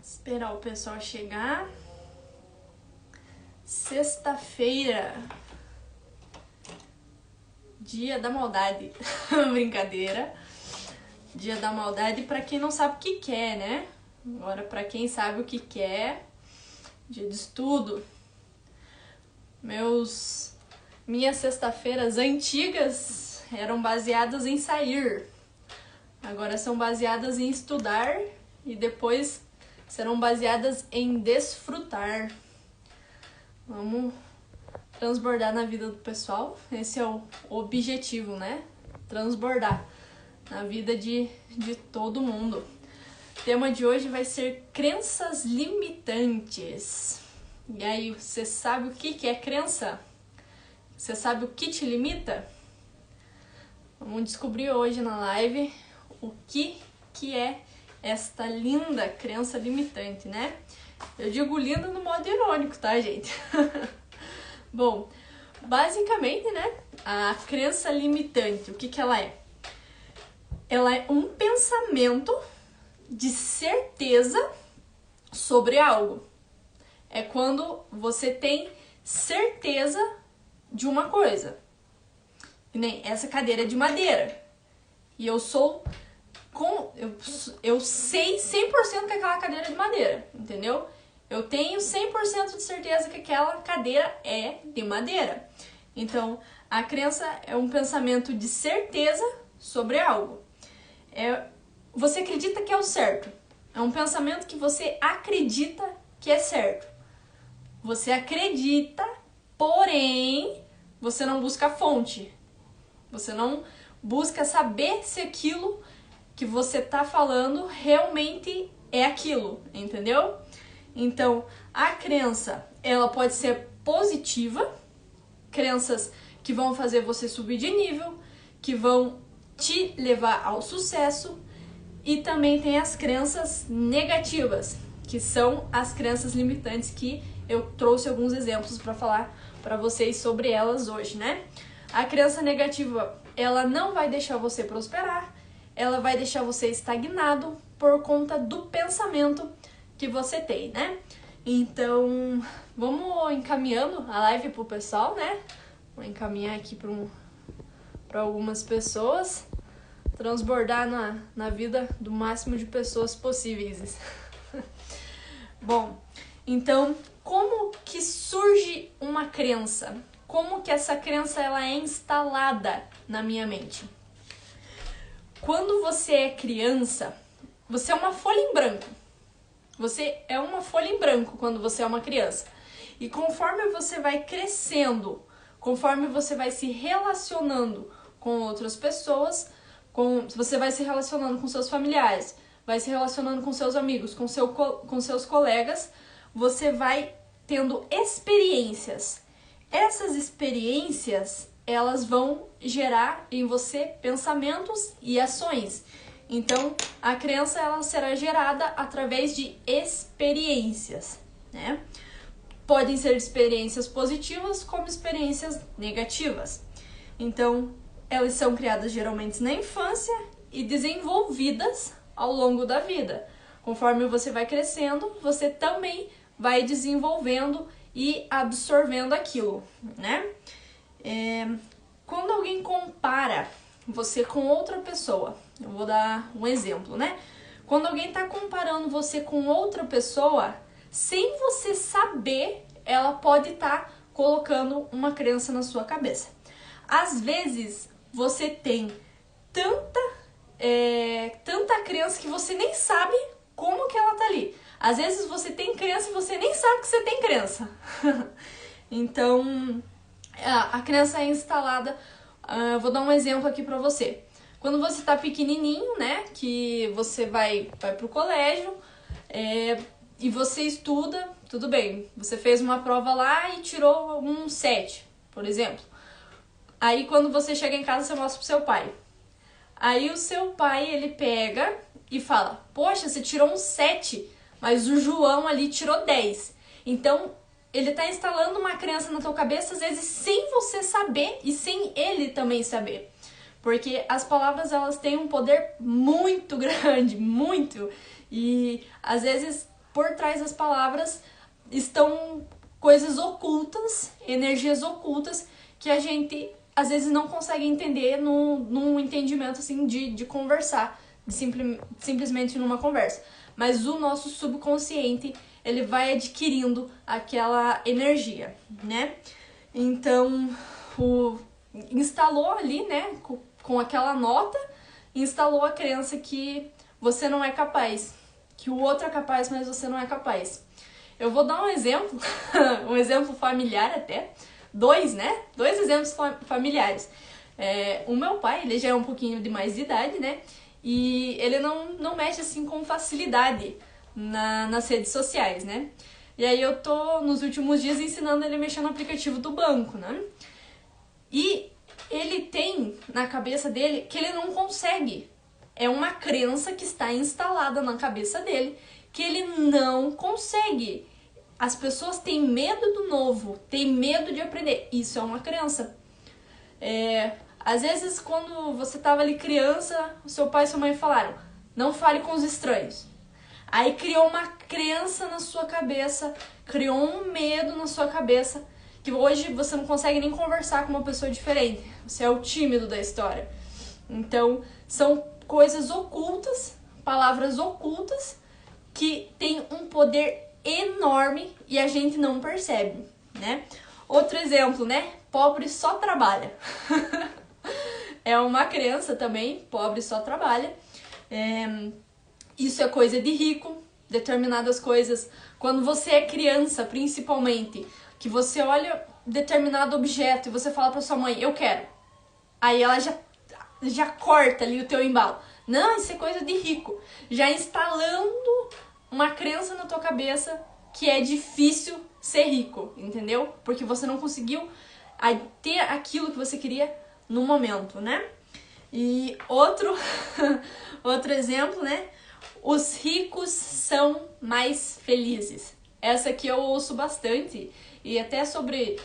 Esperar o pessoal chegar. Sexta-feira. Dia da maldade. Brincadeira. Dia da maldade pra quem não sabe o que quer, né? Agora pra quem sabe o que quer. Dia de estudo. Minhas sexta-feiras antigas eram baseadas em sair. Agora são baseadas em estudar e depois serão baseadas em desfrutar. Vamos transbordar na vida do pessoal. Esse é o objetivo, né? Transbordar na vida de todo mundo. O tema de hoje vai ser crenças limitantes. E aí, você sabe o que é crença? Você sabe o que te limita? Vamos descobrir hoje na live o que é esta linda crença limitante, né? Eu digo linda no modo irônico, tá, gente? Bom, basicamente, né, a crença limitante, o que ela é? Ela é um pensamento de certeza sobre algo. É quando você tem certeza de uma coisa. Que nem essa cadeira de madeira. E eu sei 100% que é aquela cadeira de madeira, entendeu? Eu tenho 100% de certeza que aquela cadeira é de madeira. Então, a crença é um pensamento de certeza sobre algo. Você acredita que é o certo. É um pensamento que você acredita que é certo. Você acredita, porém, você não busca a fonte. Você não busca saber se aquilo que você está falando realmente é aquilo, entendeu? Então, a crença, ela pode ser positiva, crenças que vão fazer você subir de nível, que vão te levar ao sucesso, e também tem as crenças negativas, que são as crenças limitantes que eu trouxe alguns exemplos para falar para vocês sobre elas hoje, né? A crença negativa, ela não vai deixar você prosperar, ela vai deixar você estagnado por conta do pensamento que você tem, né? Então, vamos encaminhando a live pro pessoal, né? Vou encaminhar aqui para algumas pessoas, transbordar na vida do máximo de pessoas possíveis. Bom, então, como que surge uma crença? Como que essa crença ela é instalada na minha mente? Quando você é criança, você é uma folha em branco. Você é uma folha em branco quando você é uma criança. E conforme você vai crescendo, conforme você vai se relacionando com outras pessoas, você vai se relacionando com seus familiares, vai se relacionando com seus amigos, com seus colegas, você vai tendo experiências. Essas experiências, elas vão gerar em você pensamentos e ações. Então, a crença ela será gerada através de experiências, né? Podem ser experiências positivas como experiências negativas. Então, elas são criadas geralmente na infância e desenvolvidas ao longo da vida. Conforme você vai crescendo, você também vai desenvolvendo e absorvendo aquilo, né? Quando alguém compara você com outra pessoa, eu vou dar um exemplo, né? Quando alguém está comparando você com outra pessoa, sem você saber, ela pode estar colocando uma crença na sua cabeça. Às vezes, você tem tanta crença que você nem sabe como que ela tá ali. Às vezes você tem crença e você nem sabe que você tem crença. Então, a crença é instalada. Vou dar um exemplo aqui pra você. Quando você tá pequenininho, né, que você vai pro colégio e você estuda, tudo bem. Você fez uma prova lá e tirou um 7, por exemplo. Aí quando você chega em casa, você mostra pro seu pai. Aí o seu pai, ele pega e fala: poxa, você tirou um 7, mas o João ali tirou 10. Então, ele tá instalando uma crença na tua cabeça, às vezes sem você saber e sem ele também saber. Porque as palavras, elas têm um poder muito grande, muito. E às vezes por trás das palavras estão coisas ocultas, energias ocultas, que a gente às vezes não consegue entender num entendimento assim de conversar, simplesmente numa conversa. Mas o nosso subconsciente, ele vai adquirindo aquela energia, né? Então, instalou ali, né, com aquela nota, instalou a crença que você não é capaz, que o outro é capaz, mas você não é capaz. Eu vou dar um exemplo, um exemplo familiar até, dois exemplos familiares. O meu pai, ele já é um pouquinho de mais de idade, né, e ele não mexe assim com facilidade nas redes sociais, né, e aí eu tô nos últimos dias ensinando ele a mexer no aplicativo do banco, né, e ele tem na cabeça dele que ele não consegue. É uma crença que está instalada na cabeça dele, que ele não consegue. As pessoas têm medo do novo, têm medo de aprender. Isso é uma crença. Às vezes, quando você estava ali criança, o seu pai e sua mãe falaram, não fale com os estranhos. Aí criou uma crença na sua cabeça, criou um medo na sua cabeça, que hoje você não consegue nem conversar com uma pessoa diferente. Você é o tímido da história. Então, são coisas ocultas, palavras ocultas, que têm um poder enorme e a gente não percebe, né? Outro exemplo, né? Pobre só trabalha. É uma crença também, pobre só trabalha. Isso é coisa de rico, determinadas coisas. Quando você é criança, principalmente, que você olha determinado objeto e você fala pra sua mãe, eu quero. Aí ela já corta ali o teu embalo. Não, isso é coisa de rico. Já instalando uma crença na tua cabeça que é difícil ser rico, entendeu? Porque você não conseguiu ter aquilo que você queria no momento, né? E outro exemplo, né? Os ricos são mais felizes. Essa aqui eu ouço bastante. E até sobre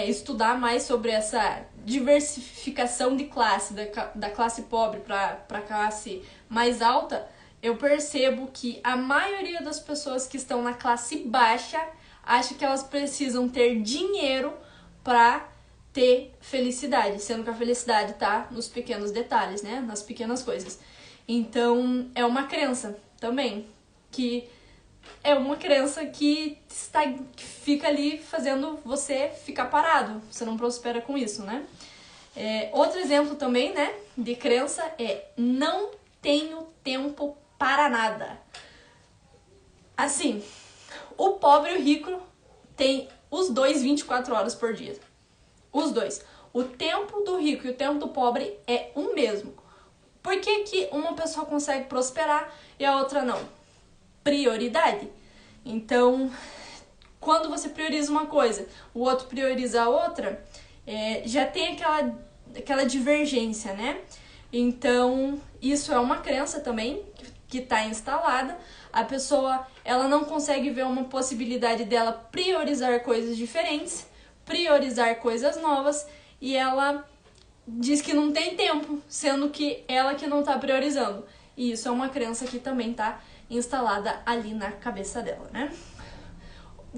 estudar mais sobre essa diversificação de classe, da classe pobre para a classe mais alta, eu percebo que a maioria das pessoas que estão na classe baixa acha que elas precisam ter dinheiro para ter felicidade, sendo que a felicidade está nos pequenos detalhes, né? Nas pequenas coisas. Então, é uma crença também, que é uma crença que fica ali fazendo você ficar parado. Você não prospera com isso, né? Outro exemplo também, né, de crença é não tenho tempo para nada. Assim, o pobre e o rico têm os dois 24 horas por dia. Os dois. O tempo do rico e o tempo do pobre é o mesmo. Por que uma pessoa consegue prosperar e a outra não? Prioridade. Então, quando você prioriza uma coisa, o outro prioriza a outra, já tem aquela divergência, né? Então, isso é uma crença também que está instalada. A pessoa, ela não consegue ver uma possibilidade dela priorizar coisas diferentes, priorizar coisas novas, e ela diz que não tem tempo, sendo que ela que não está priorizando. E isso é uma crença que também está instalada ali na cabeça dela, né?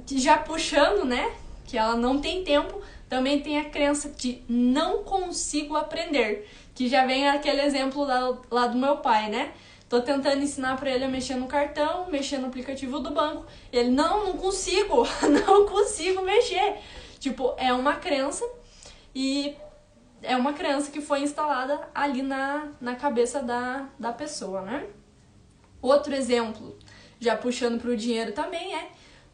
Já puxando, né, que ela não tem tempo, também tem a crença de não consigo aprender, que já vem aquele exemplo lá do meu pai, né? Tô tentando ensinar pra ele a mexer no cartão, mexer no aplicativo do banco, e ele, não consigo, não consigo mexer. Tipo, é uma crença, e é uma crença que foi instalada ali na cabeça da pessoa, né? Outro exemplo, já puxando para o dinheiro também,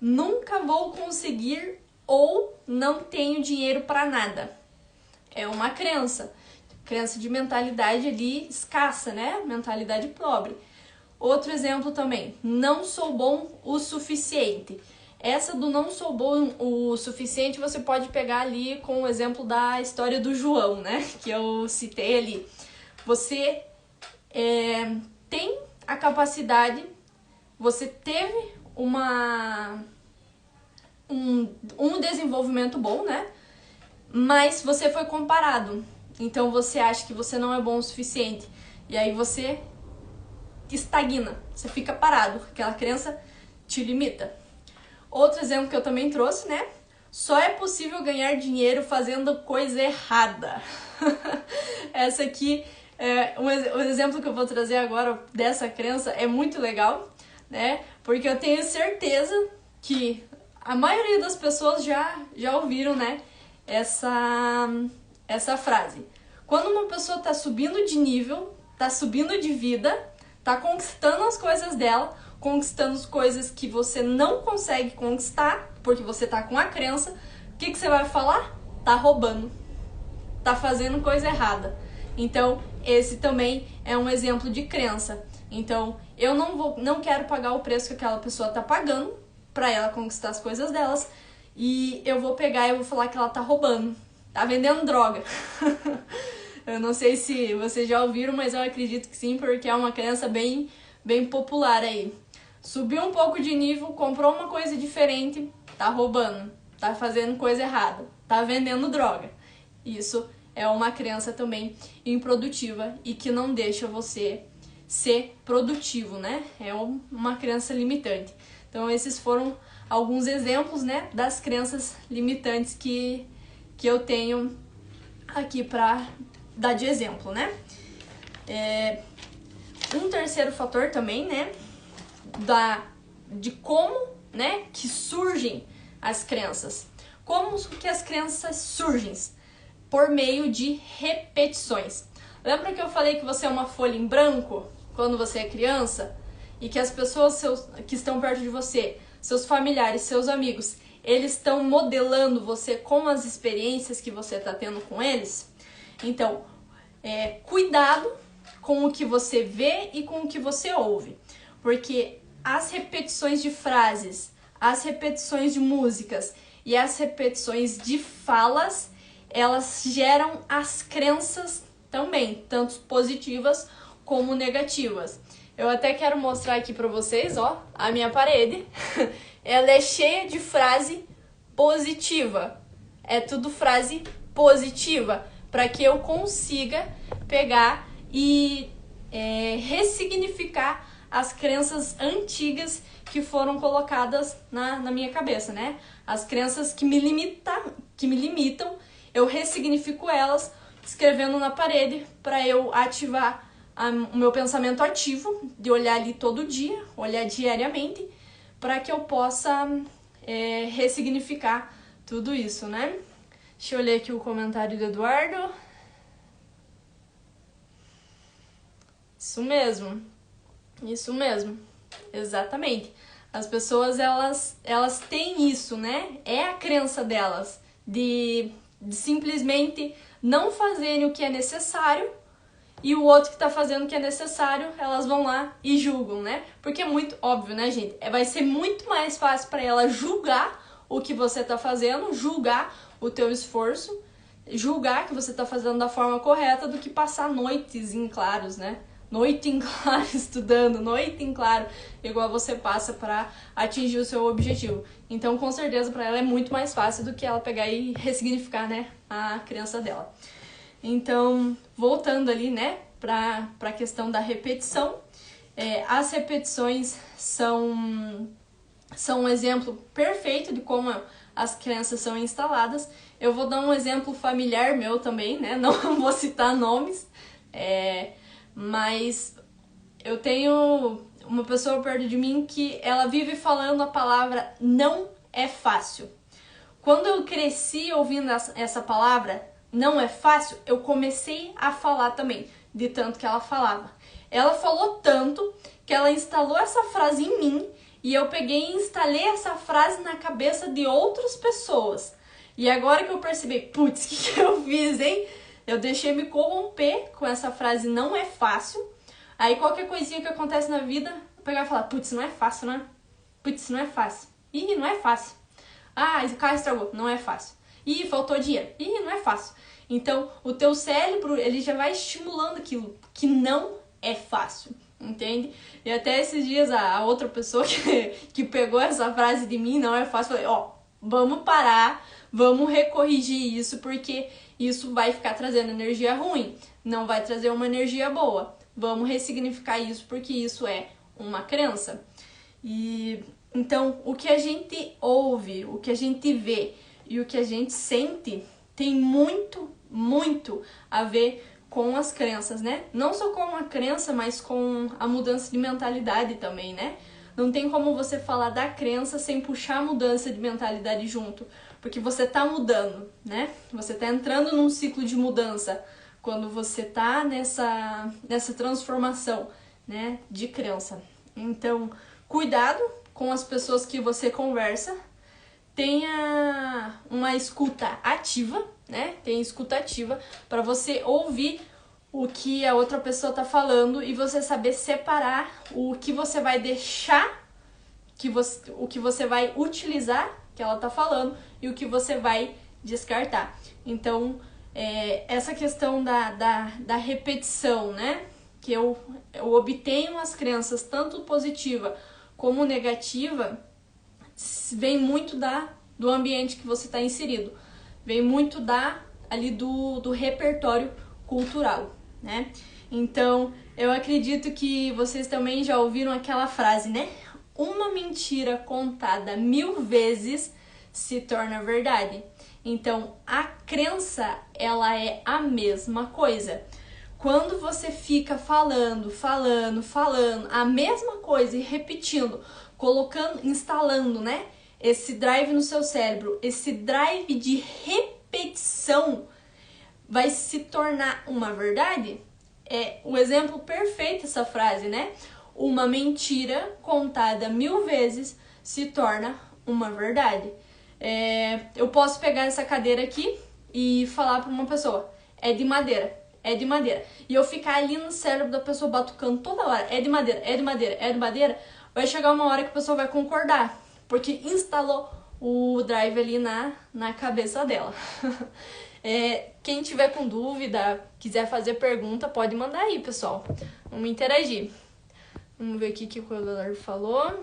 nunca vou conseguir ou não tenho dinheiro para nada. É uma crença de mentalidade ali escassa, né? Mentalidade pobre. Outro exemplo também, não sou bom o suficiente. Essa do não sou bom o suficiente você pode pegar ali com o exemplo da história do João, né? Que eu citei ali. Você tem a capacidade, você teve um desenvolvimento bom, né? Mas você foi comparado. Então você acha que você não é bom o suficiente. E aí você estagna, você fica parado. Aquela crença te limita. Outro exemplo que eu também trouxe, né? Só é possível ganhar dinheiro fazendo coisa errada. Essa aqui, o exemplo que eu vou trazer agora dessa crença é muito legal, né? Porque eu tenho certeza que a maioria das pessoas já ouviram, né? Essa frase. Quando uma pessoa tá subindo de nível, tá subindo de vida, tá conquistando as coisas dela, conquistando as coisas que você não consegue conquistar, porque você tá com a crença, o que você vai falar? Tá roubando, tá fazendo coisa errada. Então, esse também é um exemplo de crença. Então, eu não quero pagar o preço que aquela pessoa tá pagando pra ela conquistar as coisas delas, e eu vou pegar e vou falar que ela tá roubando, tá vendendo droga. Eu não sei se vocês já ouviram, mas eu acredito que sim, porque é uma crença bem popular aí. Subiu um pouco de nível, comprou uma coisa diferente, tá roubando, tá fazendo coisa errada, tá vendendo droga. Isso é uma crença também improdutiva e que não deixa você ser produtivo, né? É uma crença limitante. Então esses foram alguns exemplos, né, das crenças limitantes que eu tenho aqui para dar de exemplo, né? Um terceiro fator também, né, de como, né, que surgem as crenças. Como que as crenças surgem? Por meio de repetições. Lembra que eu falei que você é uma folha em branco quando você é criança? E que as pessoas que estão perto de você, seus familiares, seus amigos, eles estão modelando você com as experiências que você está tendo com eles? Então, cuidado com o que você vê e com o que você ouve. Porque as repetições de frases, as repetições de músicas e as repetições de falas, elas geram as crenças também, tanto positivas como negativas. Eu até quero mostrar aqui pra vocês, ó, a minha parede. Ela é cheia de frase positiva. É tudo frase positiva, para que eu consiga pegar e ressignificar as crenças antigas que foram colocadas na minha cabeça, né? As crenças que me limitam, eu ressignifico elas escrevendo na parede para eu ativar o meu pensamento ativo, de olhar ali todo dia, olhar diariamente, para que eu possa ressignificar tudo isso, né? Deixa eu ler aqui o comentário do Eduardo. Isso mesmo, exatamente. As pessoas, elas têm isso, né? É a crença delas de simplesmente não fazerem o que é necessário, e o outro que tá fazendo o que é necessário, elas vão lá e julgam, né? Porque é muito óbvio, né, gente? Vai ser muito mais fácil para ela julgar o que você tá fazendo, julgar o teu esforço, julgar que você tá fazendo da forma correta, do que passar noites em claros, né? Noite em claro estudando, noite em claro, igual você passa para atingir o seu objetivo. Então, com certeza, para ela é muito mais fácil do que ela pegar e ressignificar, né, a crença dela. Então, voltando ali, né, para a questão da repetição, as repetições são um exemplo perfeito de como as crenças são instaladas. Eu vou dar um exemplo familiar meu também, né, não vou citar nomes, mas eu tenho uma pessoa perto de mim que ela vive falando a palavra não é fácil. Quando eu cresci ouvindo essa palavra, não é fácil, eu comecei a falar também, de tanto que ela falava. Ela falou tanto que ela instalou essa frase em mim, e eu peguei e instalei essa frase na cabeça de outras pessoas. E agora que eu percebi, putz, o que eu fiz, hein? Eu deixei me corromper com essa frase não é fácil. Aí qualquer coisinha que acontece na vida, eu pegar e falar, putz, não é fácil, né? Putz, não é fácil. Ih, não é fácil. Ah, esse carro estragou, não é fácil. Ih, faltou dinheiro. Ih, não é fácil. Então, o teu cérebro, ele já vai estimulando aquilo que não é fácil, entende? E até esses dias, a outra pessoa que pegou essa frase de mim, não é fácil, falei, ó, vamos parar, vamos recorrigir isso, porque isso vai ficar trazendo energia ruim, não vai trazer uma energia boa. Vamos ressignificar isso, porque isso é uma crença. E Então, o que a gente ouve, o que a gente vê e o que a gente sente tem muito a ver com as crenças, né? Não só com a crença, mas com a mudança de mentalidade também, né? Não tem como você falar da crença sem puxar a mudança de mentalidade junto, porque você tá mudando, né? Você tá entrando num ciclo de mudança quando você tá nessa transformação, né, de crença. Então, cuidado com as pessoas que você conversa, tenha uma escuta ativa, né? Tenha escuta ativa para você ouvir o que a outra pessoa tá falando e você saber separar o que você vai deixar, o que você vai utilizar que ela tá falando e o que você vai descartar. Então, essa questão da repetição, né? Que eu obtenho as crenças tanto positiva como negativa, vem muito do ambiente que você está inserido, vem muito do repertório cultural, né? Então, eu acredito que vocês também já ouviram aquela frase, né? Uma mentira contada 1000 vezes se torna verdade. Então, a crença, ela é a mesma coisa. Quando você fica falando a mesma coisa e repetindo, instalando, né, esse drive no seu cérebro, esse drive de repetição vai se tornar uma verdade? É o exemplo perfeito essa frase, né? Uma mentira contada 1000 vezes se torna uma verdade. Eu posso pegar essa cadeira aqui e falar para uma pessoa, é de madeira. E eu ficar ali no cérebro da pessoa batucando toda hora, é de madeira, vai chegar uma hora que a pessoa vai concordar, porque instalou o drive ali na cabeça dela. Quem tiver com dúvida, quiser fazer pergunta, pode mandar aí, pessoal. Vamos interagir. Vamos ver aqui o que o coordenador falou.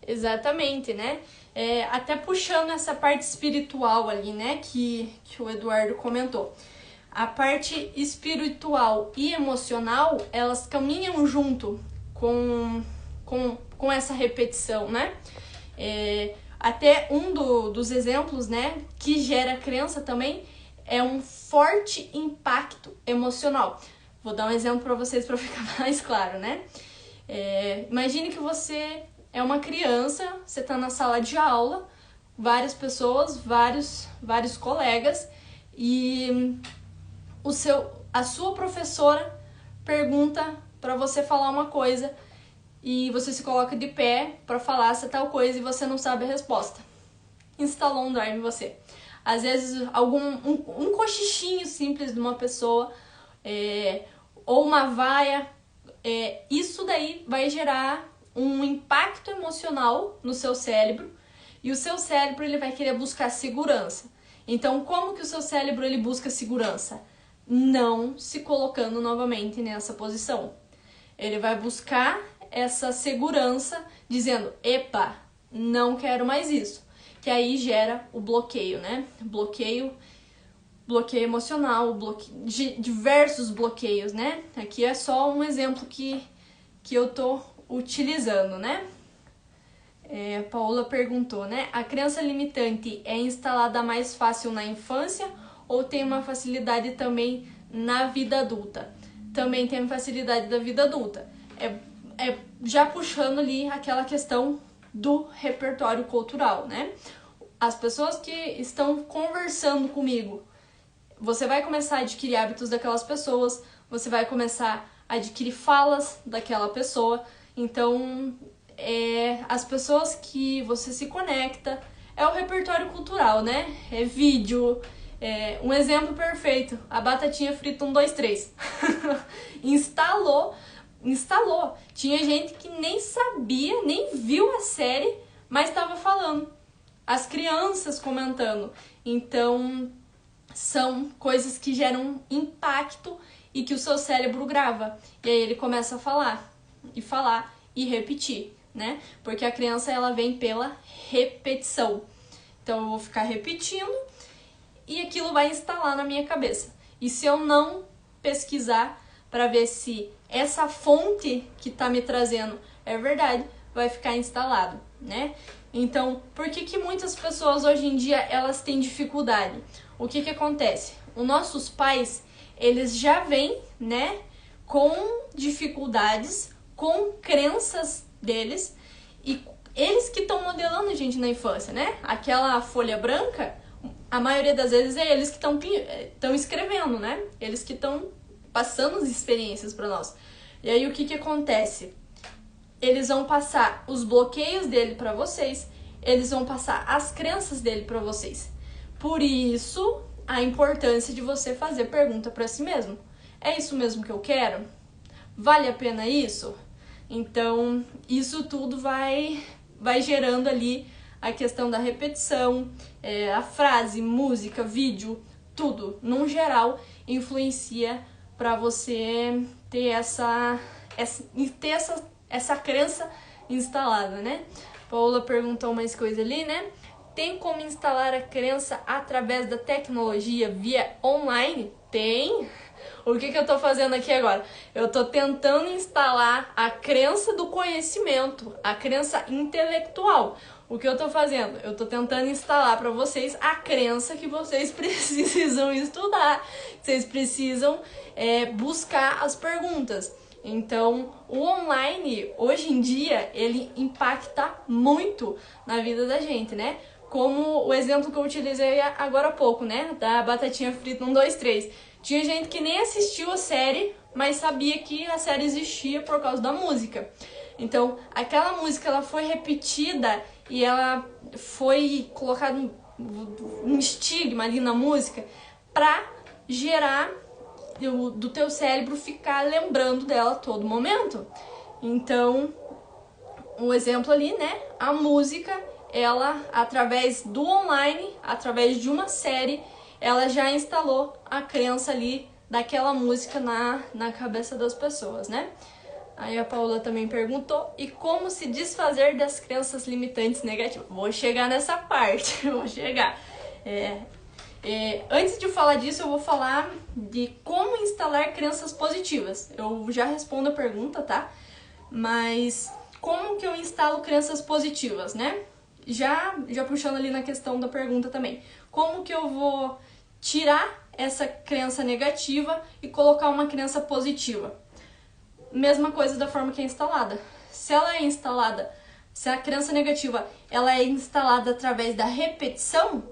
Exatamente, né? Até puxando essa parte espiritual ali, né? Que o Eduardo comentou. A parte espiritual e emocional, elas caminham junto com essa repetição, né? Até um dos exemplos, né? Que gera crença também é um forte impacto emocional. Vou dar um exemplo para vocês para ficar mais claro, né? Imagine que você é uma criança, você está na sala de aula, várias pessoas, vários colegas, e a sua professora pergunta para você falar uma coisa e você se coloca de pé para falar essa tal coisa e você não sabe a resposta. Instalou um drive em você. Às vezes, um cochichinho simples de uma pessoa, ou uma vaia, isso daí vai gerar um impacto emocional no seu cérebro, e o seu cérebro ele vai querer buscar segurança. Então, como que o seu cérebro ele busca segurança? Não se colocando novamente nessa posição. Ele vai buscar essa segurança dizendo, epa, não quero mais isso. Que aí gera o bloqueio, né? Bloqueio emocional, diversos bloqueios, né? Aqui é só um exemplo que eu tô utilizando, né? Paola perguntou, né? A crença limitante é instalada mais fácil na infância ou tem uma facilidade também na vida adulta? Também tem facilidade da vida adulta. Já puxando ali aquela questão do repertório cultural, né? As pessoas que estão conversando comigo, você vai começar a adquirir hábitos daquelas pessoas, você vai começar a adquirir falas daquela pessoa. Então, as pessoas que você se conecta, é o repertório cultural, né? É vídeo, um exemplo perfeito, a batatinha frita 1, 2, 3. Instalou. Tinha gente que nem sabia, nem viu a série, mas estava falando. As crianças comentando. Então, são coisas que geram impacto e que o seu cérebro grava. E aí ele começa a falar e repetir, né? Porque a criança, ela vem pela repetição. Então, eu vou ficar repetindo e aquilo vai instalar na minha cabeça. E se eu não pesquisar para ver se essa fonte que está me trazendo é verdade, vai ficar instalado, né? Então, por que muitas pessoas hoje em dia elas têm dificuldade? O que acontece? Os nossos pais, eles já vêm, né, com dificuldades, com crenças deles, e eles que estão modelando a gente na infância, né? Aquela folha branca, a maioria das vezes é eles que estão escrevendo, né? Eles que estão passando as experiências para nós. E aí o que acontece? Eles vão passar os bloqueios dele para vocês, eles vão passar as crenças dele para vocês. Por isso, a importância de você fazer pergunta para si mesmo. É isso mesmo que eu quero? Vale a pena isso? Então, isso tudo vai gerando ali a questão da repetição, a frase, música, vídeo, tudo, num geral, influencia para você ter essa crença instalada, né? Paula perguntou mais coisa ali, né? Tem como instalar a crença através da tecnologia via online? Tem. O que eu tô fazendo aqui agora? Eu tô tentando instalar a crença do conhecimento, a crença intelectual. O que eu tô fazendo? Eu tô tentando instalar para vocês a crença que vocês precisam estudar, vocês precisam buscar as perguntas. Então, o online, hoje em dia, ele impacta muito na vida da gente, né? Como o exemplo que eu utilizei agora há pouco, né? Da batatinha frita 1, 2, 3. Tinha gente que nem assistiu a série, mas sabia que a série existia por causa da música. Então, aquela música ela foi repetida e ela foi colocada um estigma ali na música pra gerar do teu cérebro ficar lembrando dela a todo momento. Então, um exemplo ali, né? A música, ela, através do online, através de uma série, ela já instalou a crença ali daquela música na cabeça das pessoas, né? Aí a Paula também perguntou, e como se desfazer das crenças limitantes negativas? Vou chegar nessa parte, vou chegar. Antes de falar disso, eu vou falar de como instalar crenças positivas. Eu já respondo a pergunta, tá? Mas como que eu instalo crenças positivas, né? Já puxando ali na questão da pergunta também. Como que eu vou tirar essa crença negativa e colocar uma crença positiva? Mesma coisa da forma que é instalada. Se a crença negativa ela é instalada através da repetição,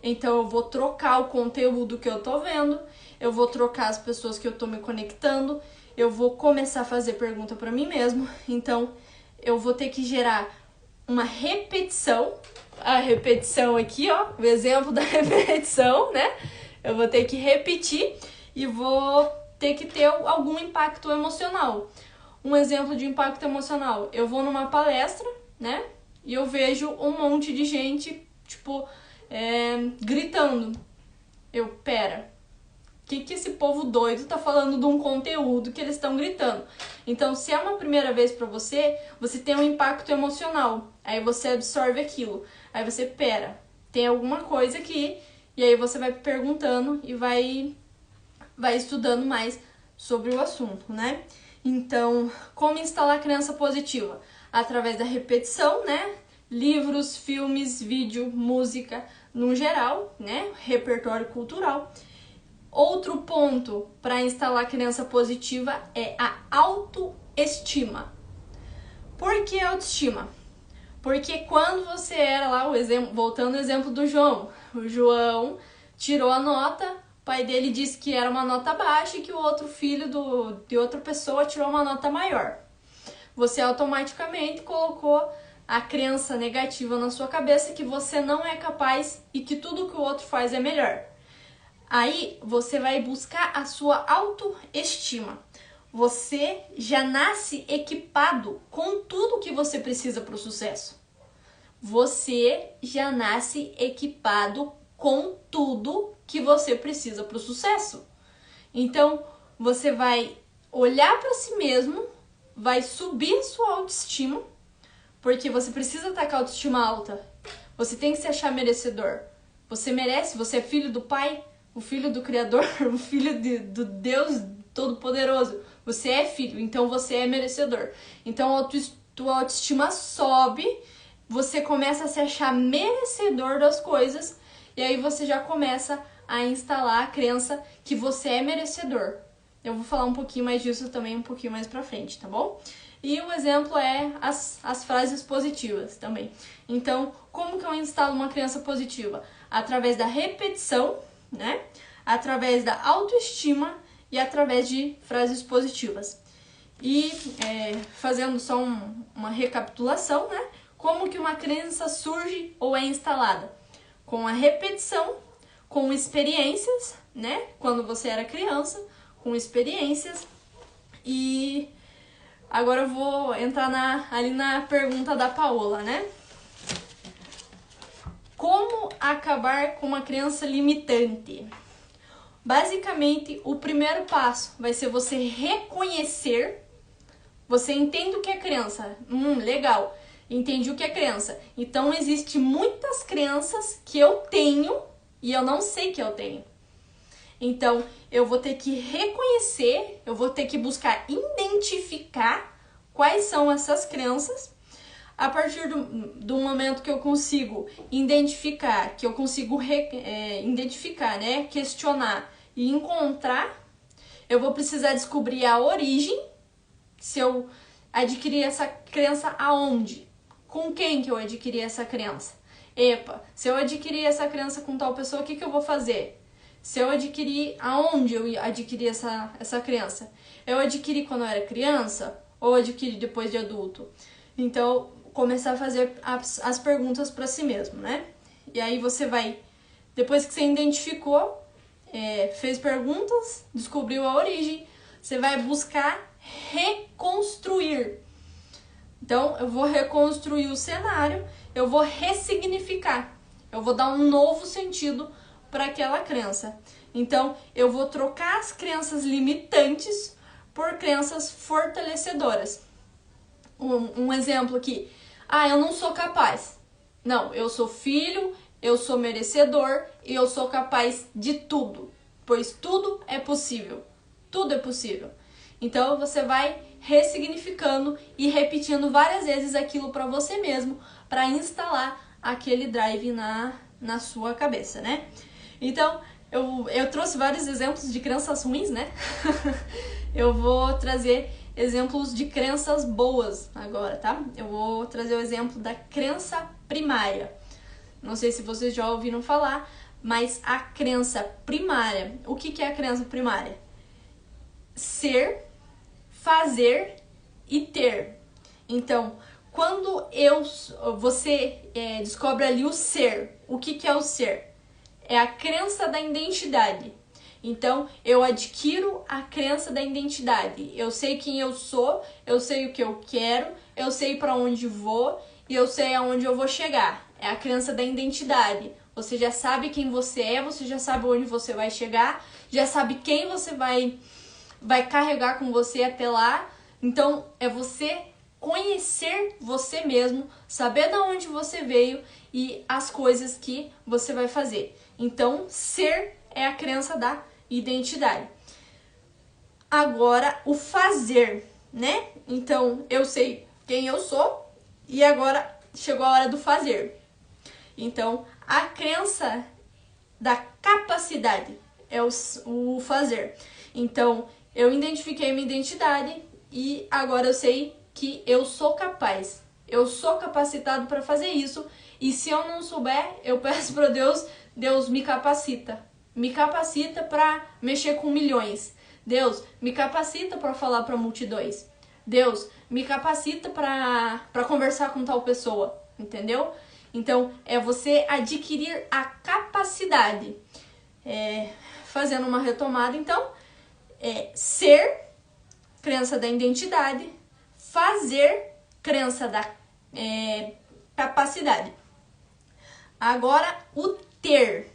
então eu vou trocar o conteúdo que eu tô vendo, eu vou trocar as pessoas que eu tô me conectando, eu vou começar a fazer pergunta para mim mesmo. Então eu vou ter que gerar uma repetição. A repetição aqui, ó, o exemplo da repetição, né? Eu vou ter que repetir e vou ter que ter algum impacto emocional. Um exemplo de impacto emocional, eu vou numa palestra, né? E eu vejo um monte de gente, tipo, gritando. Pera, o que esse povo doido tá falando de um conteúdo que eles estão gritando? Então, se é uma primeira vez pra você, você tem um impacto emocional. Aí você absorve aquilo. Aí você, pera, tem alguma coisa aqui. E aí você vai perguntando e vai estudando mais sobre o assunto, né? Então, como instalar crença positiva? Através da repetição, né? Livros, filmes, vídeo, música, no geral, né? Repertório cultural. Outro ponto para instalar crença positiva é a autoestima. Por que autoestima? Porque quando você era lá, voltando ao exemplo do João, o João tirou a nota, o pai dele disse que era uma nota baixa e que o outro filho de outra pessoa tirou uma nota maior. Você automaticamente colocou a crença negativa na sua cabeça que você não é capaz e que tudo que o outro faz é melhor. Aí você vai buscar a sua autoestima. Você já nasce equipado com tudo que você precisa para o sucesso. Você já nasce equipado com tudo que você precisa para o sucesso. Então, você vai olhar para si mesmo, vai subir a sua autoestima, porque você precisa estar com a autoestima alta. Você tem que se achar merecedor. Você merece, você é filho do Pai, o filho do Criador, o filho do Deus Todo-Poderoso. Você é filho, então você é merecedor. Então a tua autoestima sobe, você começa a se achar merecedor das coisas, e aí você já começa a instalar a crença que você é merecedor. Eu vou falar um pouquinho mais disso também um pouquinho mais pra frente, tá bom? E o exemplo é as frases positivas também. Então, como que eu instalo uma crença positiva? Através da repetição, né? Através da autoestima e através de frases positivas. E fazendo só uma recapitulação, né? Como que uma crença surge ou é instalada? Com a repetição, com experiências, né? Quando você era criança, com experiências. E agora eu vou entrar ali na pergunta da Paola, né? Como acabar com uma crença limitante? Basicamente, o primeiro passo vai ser você reconhecer. Você entende o que é crença. Legal. Entendi o que é crença. Então, existem muitas crenças que eu tenho e eu não sei que eu tenho. Então, eu vou ter que reconhecer, eu vou ter que buscar identificar quais são essas crenças. A partir do momento que eu consigo identificar, que eu consigo identificar, né, questionar e encontrar, eu vou precisar descobrir a origem, se eu adquiri essa crença aonde, com quem que eu adquiri essa crença. Epa, se eu adquiri essa crença com tal pessoa, o que eu vou fazer? Se eu adquiri, aonde eu adquiri essa crença? Eu adquiri quando eu era criança ou adquiri depois de adulto? Então, começar a fazer as perguntas para si mesmo, né? E aí você vai, depois que você identificou, fez perguntas, descobriu a origem, você vai buscar reconstruir. Então, eu vou reconstruir o cenário, eu vou ressignificar, eu vou dar um novo sentido para aquela crença. Então, eu vou trocar as crenças limitantes por crenças fortalecedoras. Um exemplo aqui. Eu não sou capaz. Não, eu sou filho, eu sou merecedor e eu sou capaz de tudo. Pois tudo é possível. Tudo é possível. Então, você vai ressignificando e repetindo várias vezes aquilo para você mesmo, para instalar aquele drive na sua cabeça, né? Então, eu trouxe vários exemplos de crenças ruins, né? Eu vou trazer exemplos de crenças boas agora, tá? Eu vou trazer o exemplo da crença primária. Não sei se vocês já ouviram falar, mas a crença primária, o que é a crença primária? Ser, fazer e ter. Então, quando você descobre ali o ser, o que é o ser? É a crença da identidade. Então, eu adquiro a crença da identidade. Eu sei quem eu sou, eu sei o que eu quero, eu sei para onde vou e eu sei aonde eu vou chegar. É a crença da identidade. Você já sabe quem você é, você já sabe onde você vai chegar, já sabe quem você vai carregar com você até lá. Então, é você conhecer você mesmo, saber de onde você veio e as coisas que você vai fazer. Então, ser é a crença da identidade. Agora, o fazer, né? Então, eu sei quem eu sou e agora chegou a hora do fazer. Então, a crença da capacidade é o fazer. Então, eu identifiquei minha identidade e agora eu sei que eu sou capaz. Eu sou capacitado para fazer isso. E se eu não souber, eu peço para Deus, Deus me capacita. Me capacita para mexer com milhões. Deus, me capacita para falar para multidões. Deus, me capacita para conversar com tal pessoa. Entendeu? Então, é você adquirir a capacidade. Fazendo uma retomada, então, ser, crença da identidade, fazer, crença da capacidade. Agora, o ter,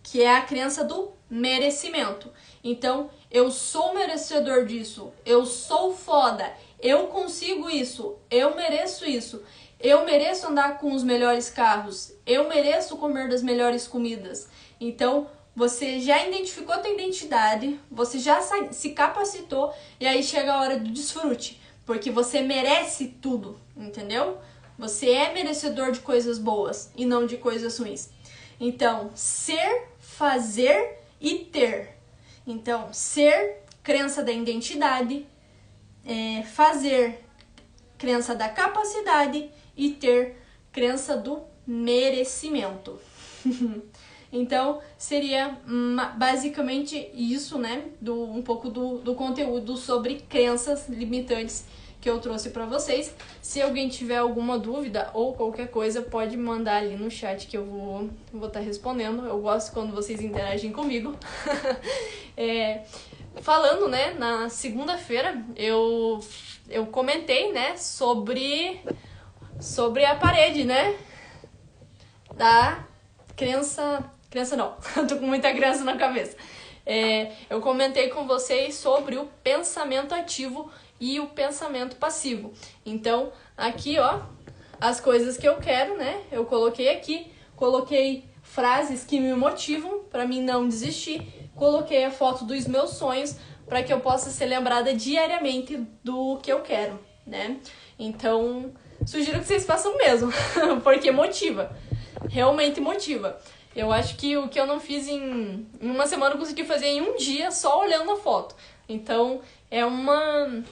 que é a crença do merecimento. Então, eu sou merecedor disso, eu sou foda, eu consigo isso, eu mereço isso. Eu mereço andar com os melhores carros. Eu mereço comer das melhores comidas. Então, você já identificou a tua identidade, você já se capacitou e aí chega a hora do desfrute. Porque você merece tudo, entendeu? Você é merecedor de coisas boas e não de coisas ruins. Então, ser, fazer e ter. Então, ser, crença da identidade, fazer, crença da capacidade e ter, crença do merecimento. Então, seria basicamente isso, né? Um pouco do conteúdo sobre crenças limitantes que eu trouxe para vocês. Se alguém tiver alguma dúvida ou qualquer coisa, pode mandar ali no chat que eu vou estar respondendo. Eu gosto quando vocês interagem comigo. Falando, né, na segunda-feira eu comentei, né, sobre a parede, né, da crença não, eu tô com muita crença na cabeça. Eu comentei com vocês sobre o pensamento ativo e o pensamento passivo. Então, aqui, ó, as coisas que eu quero, né, eu coloquei aqui, coloquei frases que me motivam para mim não desistir, coloquei a foto dos meus sonhos para que eu possa ser lembrada diariamente do que eu quero, né? Então, sugiro que vocês façam mesmo, porque motiva, realmente motiva. Eu acho que o que eu não fiz em uma semana eu consegui fazer em um dia só olhando a foto. Então, é uma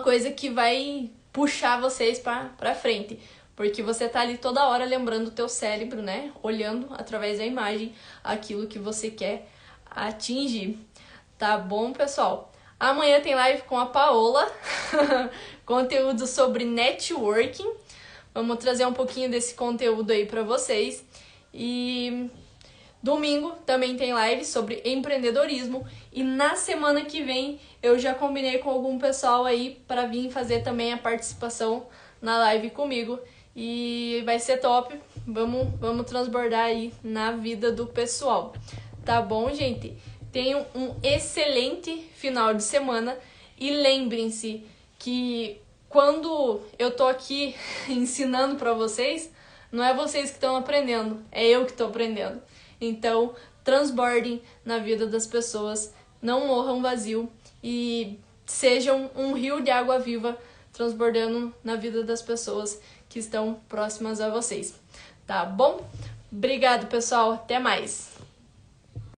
coisa que vai puxar vocês pra frente. Porque você tá ali toda hora lembrando o teu cérebro, né? Olhando através da imagem aquilo que você quer atingir. Tá bom, pessoal? Amanhã tem live com a Paola. Conteúdo sobre networking. Vamos trazer um pouquinho desse conteúdo aí pra vocês. E domingo também tem live sobre empreendedorismo. E na semana que vem eu já combinei com algum pessoal aí para vir fazer também a participação na live comigo. E vai ser top. Vamos transbordar aí na vida do pessoal. Tá bom, gente? Tenham um excelente final de semana. E lembrem-se que quando eu tô aqui ensinando para vocês, não é vocês que estão aprendendo, é eu que estou aprendendo. Então, transbordem na vida das pessoas, não morram vazio e sejam um rio de água viva transbordando na vida das pessoas que estão próximas a vocês. Tá bom? Obrigado, pessoal. Até mais!